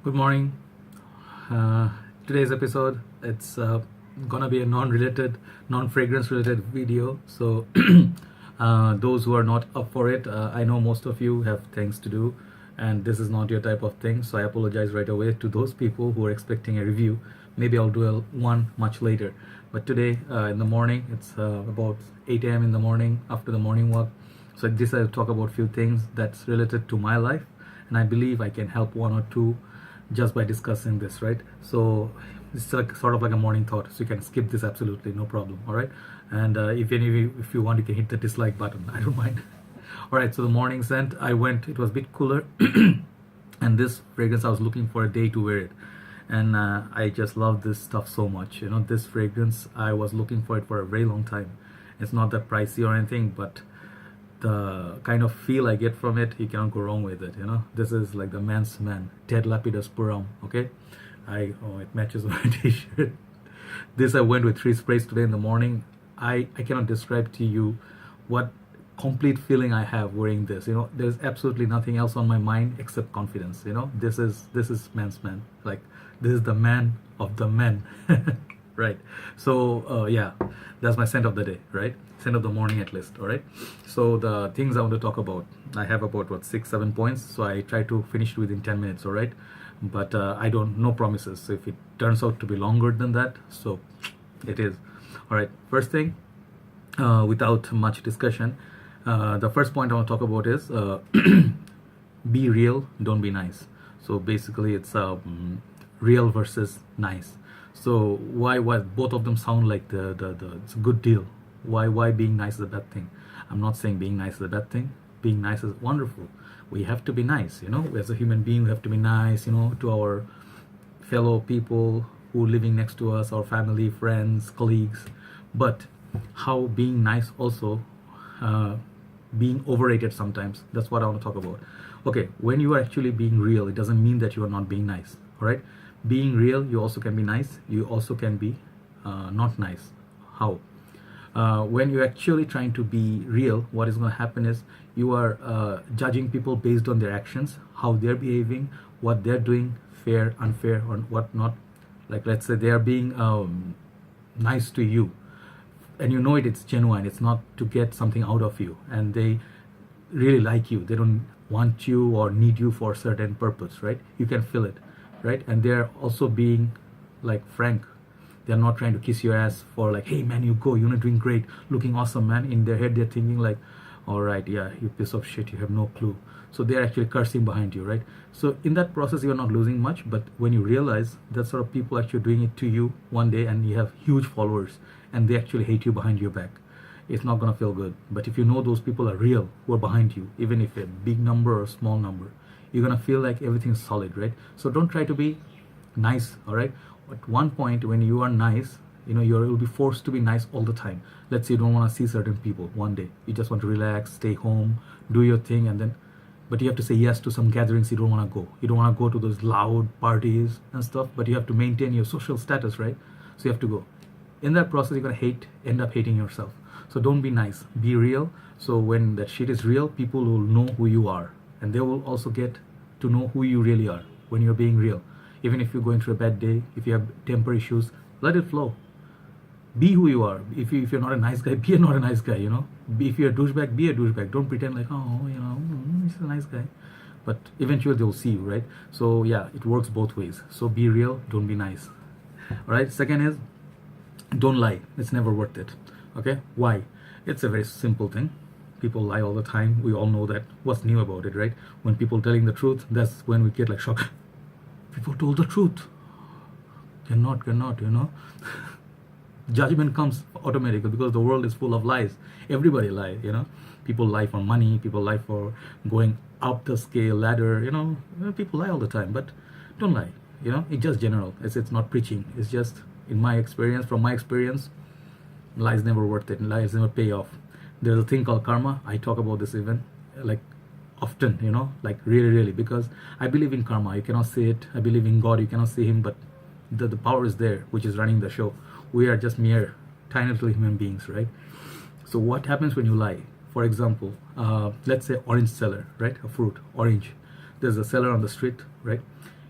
Good morning. Uh, Today's episode, it's gonna be a non-related, non-fragrance related video. So those who are not up for it, I know most of you have things to do, and this is not your type of thing. So I apologize right away to those people who are expecting a review. Maybe I'll do one much later. But today in the morning, it's about 8 a.m. in the morning after the morning walk. So this I'll talk about few things that's related to my life, and I believe I can help one or two just by discussing this, right? So it's like sort of like a morning thought, so you can skip this absolutely no problem. All right, and if any of you, if you want, you can hit the dislike button. I don't mind. All right, so the morning scent, I went, it was a bit cooler and this fragrance, I was looking for a day to wear it, and I just love this stuff so much. This fragrance, I was looking for it for a very long time. It's not that pricey or anything, but the kind of feel I get from it, you cannot go wrong with it. This is like the man's man, Ted Lapidus Puram. Okay, it matches my t-shirt. This I went with 3 sprays today in the morning. I cannot describe to you what complete feeling I have wearing this. There's absolutely nothing else on my mind except confidence. This is man's man. Like, this is the man of the men. Right. So yeah, that's my scent of the day, right? Scent of the morning at least. All right. So the things I want to talk about, I have about 6-7 points, so I try to finish it within 10 minutes. All right, but I don't, no promises. So if it turns out to be longer than that, so it is. All right, first thing, without much discussion, the first point I want to talk about is be real, don't be nice. So basically it's real versus nice. So why both of them sound like the it's a good deal. Why being nice is a bad thing? I'm not saying being nice is a bad thing. Being nice is wonderful. We have to be nice. As a human being, we have to be nice, to our fellow people who are living next to us, our family, friends, colleagues. But how being nice also being overrated sometimes. That's what I want to talk about. Okay, when you are actually being real, it doesn't mean that you are not being nice. All right, being real, you also can be nice. You also can be not nice. How? When you're actually trying to be real, what is going to happen is you are judging people based on their actions, how they're behaving, what they're doing, fair, unfair, or what not. Like, let's say they are being nice to you, and it's genuine. It's not to get something out of you, and they really like you. They don't want you or need you for a certain purpose, right? You can feel it, right? And they're also being like frank. They're not trying to kiss your ass for like, hey man, you go, you're doing great, looking awesome, man. In their head, they're thinking like, all right, yeah, you piece of shit, you have no clue. So they're actually cursing behind you, right? So in that process, you're not losing much. But when you realize that sort of people actually doing it to you one day, and you have huge followers, and they actually hate you behind your back, it's not gonna feel good. But if you know those people are real, who are behind you, even if a big number or a small number, you're gonna feel like everything's solid, right? So don't try to be nice, all right? At one point when you are nice, you'll be forced to be nice all the time. Let's say you don't want to see certain people one day, you just want to relax, stay home, do your thing, and then but you have to say yes to some gatherings you don't want to go. You don't want to go to those loud parties and stuff, but you have to maintain your social status, right? So you have to go. In that process, you're going to end up hating yourself. So don't be nice, be real. So when that shit is real, people will know who you are, and they will also get to know who you really are when you're being real. Even if you're going through a bad day, if you have temper issues, let it flow. Be who you are. If you're not a nice guy, be not a nice guy. If you're a douchebag, be a douchebag. Don't pretend like, he's a nice guy. But eventually they'll see you, right? So yeah, it works both ways. So be real, don't be nice. All right. Second is, don't lie. It's never worth it. Okay. Why? It's a very simple thing. People lie all the time. We all know that. What's new about it, right? When people telling the truth, that's when we get like shocked. People told the truth. Cannot. Judgment comes automatically because the world is full of lies. Everybody lies. People lie for money. People lie for going up the scale ladder. People lie all the time. But don't lie. It's just general. It's not preaching. It's just from my experience, lies never worth it. Lies never pay off. There's a thing called karma. I talk about this even like often, like really, because I believe in karma. You cannot see it. I believe in God. You cannot see him, but the power is there, which is running the show. We are just mere tiny little human beings, right? So what happens when you lie? For example, let's say orange seller, right? A fruit, orange. There's a seller on the street, right?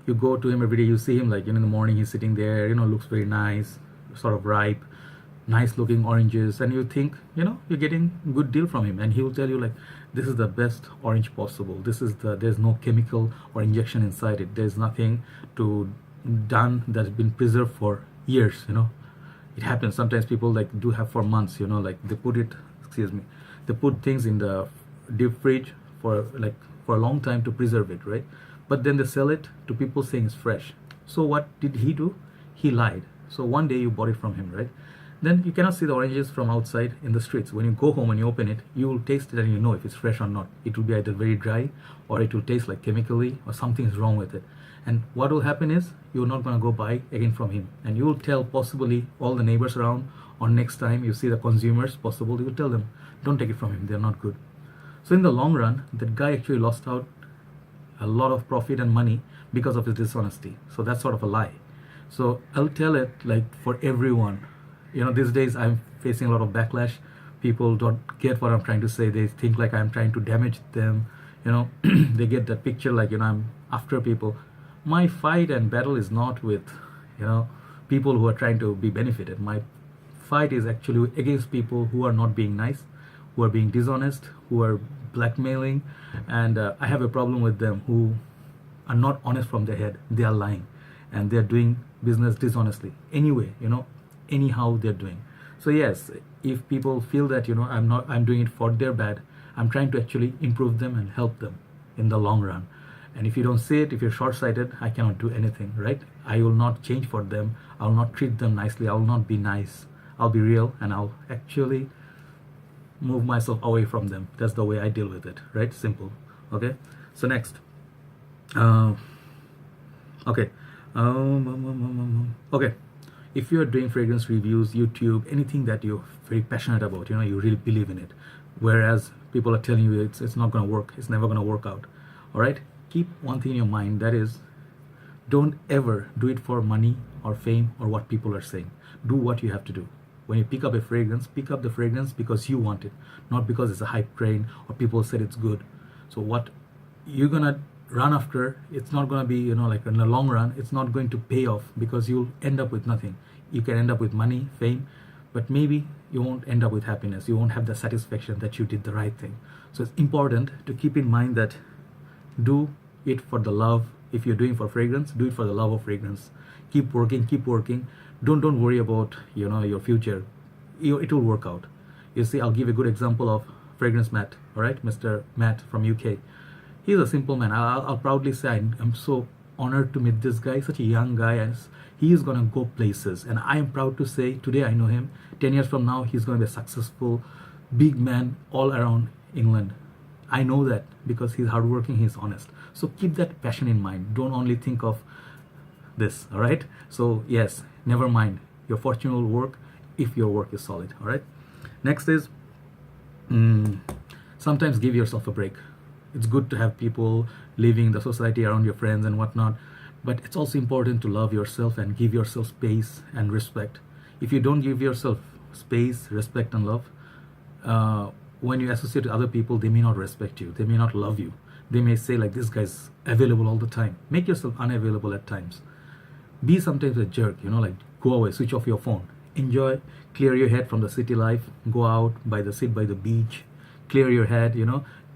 You go to him every day, you see him like, in the morning he's sitting there, looks very nice, sort of ripe, nice looking oranges, and you think, you're getting good deal from him, and he will tell you like, this is the best orange possible, there's no chemical or injection inside it, there's nothing to done that's been preserved for years. It happens sometimes. People like do have for months, like they put it, excuse me, they put things in the deep fridge for a long time to preserve it, right? But then they sell it to people saying it's fresh. So what did he do? He lied. So one day you bought it from him, right? Then you cannot see the oranges from outside in the streets. When you go home and you open it, you will taste it and you know if it's fresh or not. It will be either very dry, or it will taste like chemically, or something is wrong with it. And what will happen is, you're not going to go buy again from him, and you will tell possibly all the neighbors around, or next time you see the consumers, possible you will tell them, don't take it from him, they're not good. So in the long run, that guy actually lost out a lot of profit and money because of his dishonesty. So that's sort of a lie. So I'll tell it like for everyone. These days I'm facing a lot of backlash. People don't get what I'm trying to say. They think like I'm trying to damage them. They get that picture like, I'm after people. My fight and battle is not with, people who are trying to be benefited. My fight is actually against people who are not being nice, who are being dishonest, who are blackmailing, and I have a problem with them who are not honest from their head. They are lying, and they're doing business dishonestly. Anyway, anyhow they're doing. So yes, if people feel that I'm doing it for their bad, I'm trying to actually improve them and help them in the long run. And if you don't see it, if you're short-sighted, I cannot do anything, right? I will not change for them. I will not treat them nicely. I will not be nice. I'll be real, and I'll actually move myself away from them. That's the way I deal with it, right? Simple. Okay. So next. Okay. Okay. If you're doing fragrance reviews, YouTube, anything that you're very passionate about, you really believe in it, whereas people are telling you it's not going to work, it's never going to work out. All right. Keep one thing in your mind, that is, don't ever do it for money or fame or what people are saying. Do what you have to do. When you pick up a fragrance, pick up the fragrance because you want it, not because it's a hype train or people said it's good. So what you're gonna run after, it's not gonna be, like in the long run, it's not going to pay off, because you'll end up with nothing. You can end up with money, fame, but maybe you won't end up with happiness. You won't have the satisfaction that you did the right thing. So it's important to keep in mind that do it for the love. If you're doing for fragrance, do it for the love of fragrance. Keep working. Don't worry about your future. It will work out. You see, I'll give a good example of fragrance Matt. All right, Mr. Matt from UK. He's a simple man. I'll proudly say I'm so honored to meet this guy, such a young guy, and he is gonna go places. And I am proud to say today I know him. 10 years from now, he's gonna be a successful, big man all around England. I know that because he's hardworking, he's honest. So keep that passion in mind. Don't only think of this, all right? So yes, never mind. Your fortune will work if your work is solid, all right? Next is, sometimes give yourself a break. It's good to have people living in the society around your friends and whatnot, but it's also important to love yourself and give yourself space and respect. If you don't give yourself space, respect, and love, when you associate with other people, they may not respect you, they may not love you. They may say like, this guy's available all the time. Make yourself unavailable at times. Be sometimes a jerk, like go away, switch off your phone, enjoy, clear your head from the city life, go out sit by the beach, clear your head,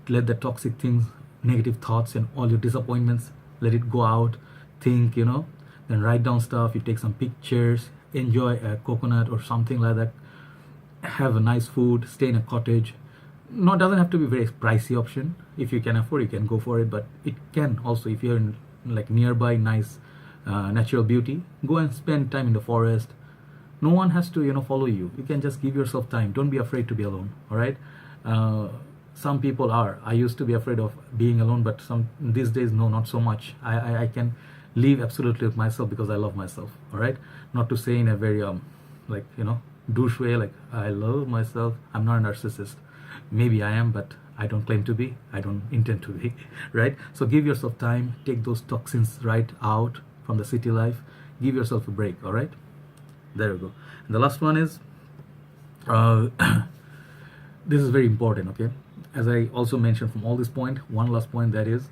let the toxic things, negative thoughts and all your disappointments, let it go out, think, then write down stuff, you take some pictures, enjoy a coconut or something like that, have a nice food, stay in a cottage. No, it doesn't have to be very pricey option. If you can afford, you can go for it, but it can also, if you're in like nearby nice natural beauty, go and spend time in the forest. No one has to follow you. You can just give yourself time. Don't be afraid to be alone. All right. Some people are. I used to be afraid of being alone, but these days, no, not so much. I can live absolutely with myself because I love myself. All right. Not to say in a very douche way, like I love myself. I'm not a narcissist. Maybe I am, but I don't claim to be. I don't intend to be, right? So give yourself time. Take those toxins right out from the city life. Give yourself a break, all right? There you go. And the last one is, this is very important, okay? As I also mentioned from all this point, one last point, that is,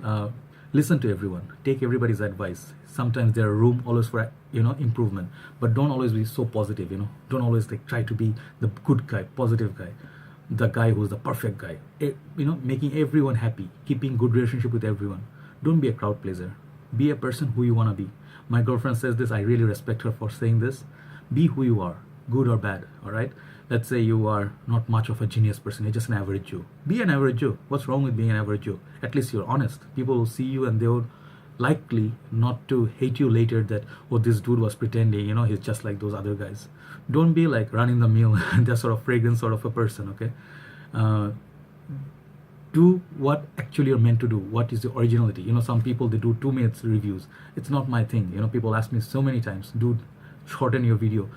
listen to everyone, take everybody's advice. Sometimes there are room always for improvement, but don't always be so positive. Don't always like try to be the good guy, positive guy, the guy who's the perfect guy. Making everyone happy, keeping good relationship with everyone. Don't be a crowd pleaser. Be a person who you want to be. My girlfriend says this. I really respect her for saying this. Be who you are, good or bad. All right. Let's say you are not much of a genius person. You're just an average Joe. Be an average Joe. What's wrong with being an average Joe? At least you're honest. People will see you and they will likely not to hate you later that, oh, this dude was pretending, he's just like those other guys. Don't be like running the mill, that sort of fragrance sort of a person, okay? Do what actually you're meant to do. What is the originality? Some people, they do 2 minutes reviews. It's not my thing. People ask me so many times, dude, shorten your video.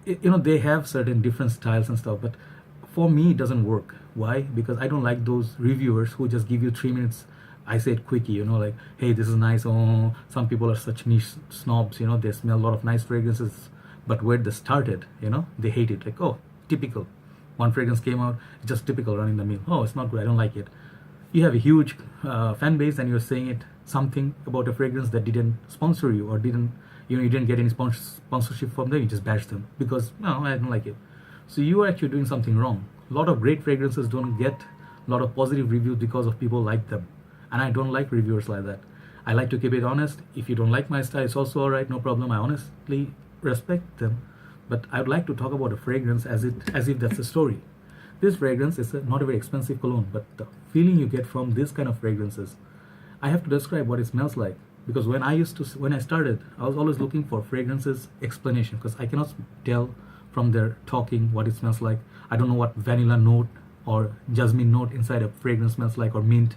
They have certain different styles and stuff, but for me it doesn't work. Why? Because I don't like those reviewers who just give you 3 minutes. I say it quickie, like, hey, this is nice. Oh, some people are such niche snobs, they smell a lot of nice fragrances, but where they started, they hate it. Like, oh, typical. One fragrance came out, just typical, running the mill. Oh, it's not good, I don't like it. You have a huge fan base and you're saying it something about a fragrance that didn't sponsor you or didn't, you didn't get any sponsorship from them. You just bash them because, no, I don't like it. So you are actually doing something wrong. A lot of great fragrances don't get a lot of positive reviews because of people like them. And I don't like reviewers like that. I like to keep it honest. If you don't like my style, it's also alright, no problem. I honestly respect them. But I'd like to talk about a fragrance as if that's a story. This fragrance is not a very expensive cologne, but the feeling you get from this kind of fragrances, I have to describe what it smells like. Because when I started, I was always looking for fragrances explanation, because I cannot tell from their talking what it smells like. I don't know what vanilla note or jasmine note inside a fragrance smells like, or mint.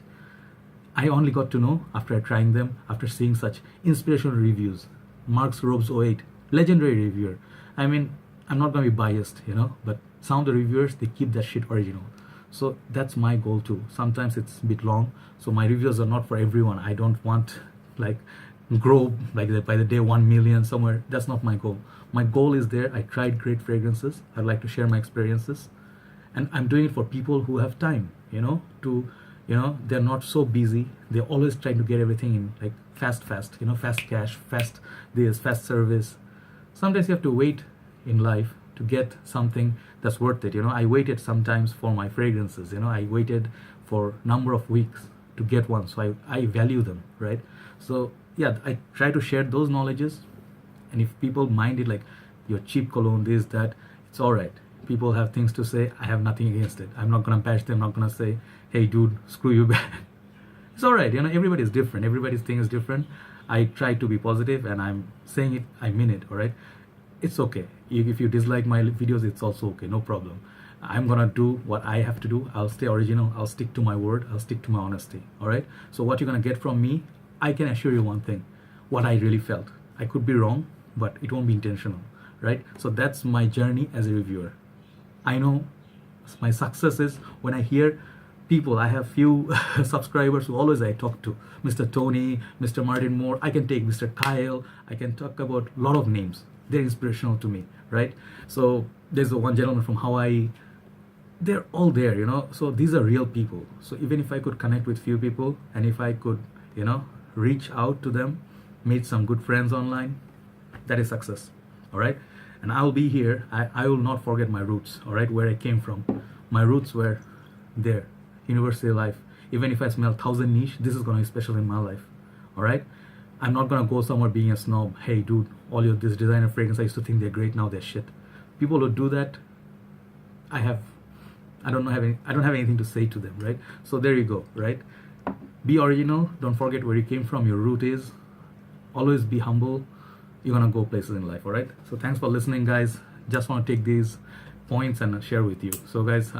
I only got to know after trying them, after seeing such inspirational reviews. Mark's Robes 08, legendary reviewer. I mean, I'm not going to be biased, but some of the reviewers, they keep that shit original. So that's my goal too. Sometimes it's a bit long, so my reviews are not for everyone. I don't want like grow like by the day 1 million somewhere. That's not my goal. My goal is there. I tried great fragrances. I'd like to share my experiences, and I'm doing it for people who have time, they're not so busy. They're always trying to get everything in like fast, fast cash, fast this, fast service. Sometimes you have to wait in life to get something that's worth it. I waited sometimes for my fragrances. I waited for number of weeks to get one, so I value them, right? So yeah, I try to share those knowledges, and if people mind it like your cheap cologne, this, that, it's all right. People have things to say. I have nothing against it. I'm not gonna bash them. I'm not gonna say, hey dude, screw you back. It's all right. Everybody's different. Everybody's thing is different. I try to be positive, and I'm saying it, I mean it, all right? It's okay. If you dislike my videos, it's also okay, no problem. I'm gonna do what I have to do. I'll stay original. I'll stick to my word. I'll stick to my honesty, all right? So what you're gonna get from me, I can assure you one thing, what I really felt. I could be wrong, but it won't be intentional, right? So that's my journey as a reviewer. I know my success is when I hear people. I have few subscribers who always I talk to. Mr. Tony, Mr. Martin Moore. I can take Mr. Kyle. I can talk about a lot of names. They're inspirational to me, right? So there's the one gentleman from Hawaii. They're all there, So these are real people. So even if I could connect with few people, and if I could, reach out to them, meet some good friends online, that is success, all right? And I'll be here. I will not forget my roots, all right, where I came from. My roots were there, university life. Even if I smell 1,000 niche, this is going to be special in my life, all right? I'm not going to go somewhere being a snob. Hey, dude, all your this designer fragrance, I used to think they're great, now they're shit. People who do that, I don't have anything to say to them, right? So there you go, right? Be original. Don't forget where you came from, your root is. Always be humble. You're gonna go places in life, all right? So thanks for listening, guys. Just want to take these points and share with you. So guys,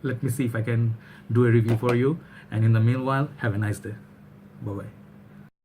let me see if I can do a review for you, and in the meanwhile, have a nice day. Bye bye.